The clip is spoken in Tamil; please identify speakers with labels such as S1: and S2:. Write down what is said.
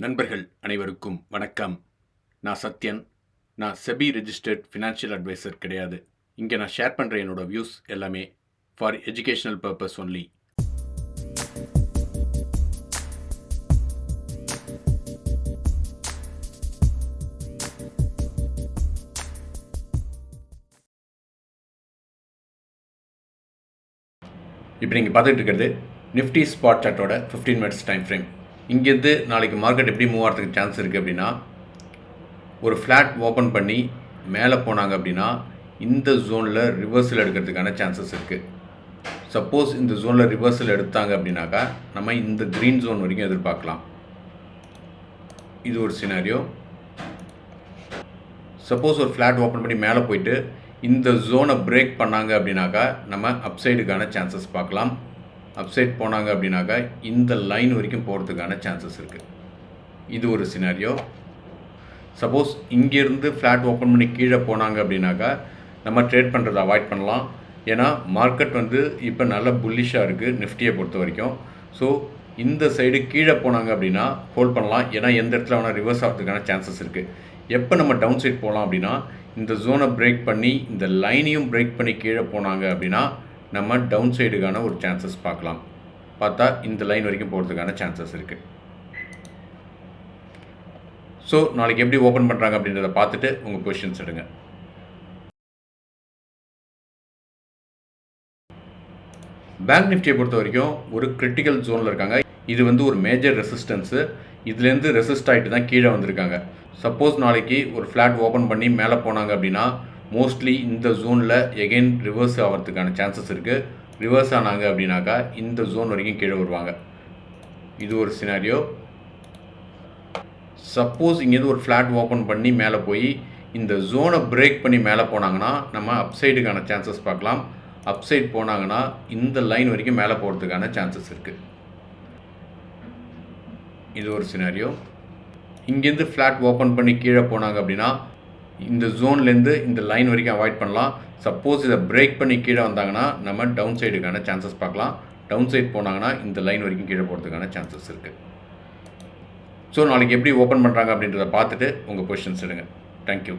S1: நண்பர்கள் அனைவருக்கும் வணக்கம். நான் சத்யன். நான் செபி ரெஜிஸ்டர்ட் ஃபினான்ஷியல் அட்வைசர் கிடையாது. இங்கே நான் ஷேர் பண்ணுற என்னோட வியூஸ் எல்லாமே ஃபார் எஜுகேஷனல் பர்பஸ் ஒன்லி. இப்போ நீங்கள் பார்த்துட்டு இருக்கிறது நிஃப்டி ஸ்பாட் சார்ட்டோட 15 மினிட்ஸ் டைம் ஃப்ரேம். இங்கேருந்து நாளைக்கு மார்க்கெட் எப்படி மூவ் ஆகிறதுக்கு சான்ஸ் இருக்குது அப்படின்னா, ஒரு ஃப்ளாட் ஓப்பன் பண்ணி மேலே போனாங்க அப்படின்னா இந்த ஜோனில் ரிவர்சல் எடுக்கிறதுக்கான சான்சஸ் இருக்குது. சப்போஸ் இந்த ஜோனில் ரிவர்சல் எடுத்தாங்க அப்படின்னாக்கா நம்ம இந்த க்ரீன் ஜோன் வரைக்கும் எதிர்பார்க்கலாம். இது ஒரு சினாரியோ. சப்போஸ் ஒரு ஃப்ளாட் ஓப்பன் பண்ணி மேலே போயிட்டு இந்த ஜோனை பிரேக் பண்ணாங்க அப்படின்னாக்கா நம்ம அப்சைடுக்கான சான்சஸ் பார்க்கலாம். அப்சைட் போனாங்க அப்படின்னாக்கா இந்த லைன் வரைக்கும் போகிறதுக்கான சான்சஸ் இருக்குது. இது ஒரு சினாரியோ. சப்போஸ் இங்கேருந்து ஃப்ளாட் ஓப்பன் பண்ணி கீழே போனாங்க அப்படின்னாக்கா நம்ம ட்ரேட் பண்ணுறதை அவாய்ட் பண்ணலாம். ஏன்னா மார்க்கெட் இப்போ நல்ல புல்லிஷாக இருக்குது நிஃப்டியை பொறுத்த வரைக்கும். ஸோ இந்த சைடு கீழே போனாங்க அப்படின்னா ஹோல்ட் பண்ணலாம். ஏன்னா எந்த இடத்துல வேணால் ரிவர்ஸ் ஆகிறதுக்கான சான்சஸ் இருக்குது. எப்போ நம்ம டவுன் சைட் போகலாம் அப்படின்னா, இந்த ஜோனை பிரேக் பண்ணி இந்த லைனையும் பிரேக் பண்ணி கீழே போனாங்க அப்படின்னா நம்ம டவுன் சைடுக்கான ஒரு சான்சஸ் பார்க்கலாம். பார்த்தா இந்த லைன் வரைக்கும் போகிறதுக்கான சான்சஸ் இருக்குது. ஸோ நாளைக்கு எப்படி ஓப்பன் பண்ணுறாங்க அப்படின்றத பார்த்துட்டு உங்கள் பொசிஷன்ஸ் எடுங்க. பேங்க் நிஃப்டியை பொறுத்த வரைக்கும் ஒரு கிரிட்டிக்கல் ஜோனில் இருக்காங்க. இது ஒரு மேஜர் ரெசிஸ்டன்ஸு. இதுலேருந்து ரெசிஸ்ட் ஆகிட்டு தான் கீழே வந்திருக்காங்க. சப்போஸ் நாளைக்கு ஒரு ஃப்ளாட் ஓப்பன் பண்ணி மேலே போனாங்க அப்படின்னா மோஸ்ட்லி இந்த ஜோனில் எகெயின் ரிவர்ஸ் ஆகிறதுக்கான சான்சஸ் இருக்குது. ரிவர்ஸ் ஆனாங்க அப்படின்னாக்கா இந்த ஜோன் வரைக்கும் கீழே வருவாங்க. இது ஒரு சினாரியோ. சப்போஸ் இங்கேருந்து ஒரு ஃப்ளாட் ஓப்பன் பண்ணி மேலே போய் இந்த ஜோனை பிரேக் பண்ணி மேலே போனாங்கன்னா நம்ம அப்சைடுக்கான சான்சஸ் பார்க்கலாம். அப்சைட் போனாங்கன்னா இந்த லைன் வரைக்கும் மேலே போகிறதுக்கான சான்சஸ் இருக்குது. இது ஒரு சினாரியோ. இங்கேருந்து ஃப்ளாட் ஓப்பன் பண்ணி கீழே போனாங்க அப்படின்னா இந்த ஜோன்லேருந்து இந்த லைன் வரைக்கும் அவாய்ட் பண்ணலாம். சப்போஸ் இதை பிரேக் பண்ணி கீழே வந்தாங்கன்னா நம்ம டவுன் சைடுக்கான சான்சஸ் பார்க்கலாம். டவுன் சைட் போனாங்கன்னா இந்த லைன் வரைக்கும் கீழே போகிறதுக்கான சான்சஸ் இருக்குது. ஸோ நாளைக்கு எப்படி ஓப்பன் பண்ணுறாங்க அப்படின்றத பார்த்துட்டு உங்கள் பொசிஷன்ஸ் எடுங்க. தேங்க்யூ.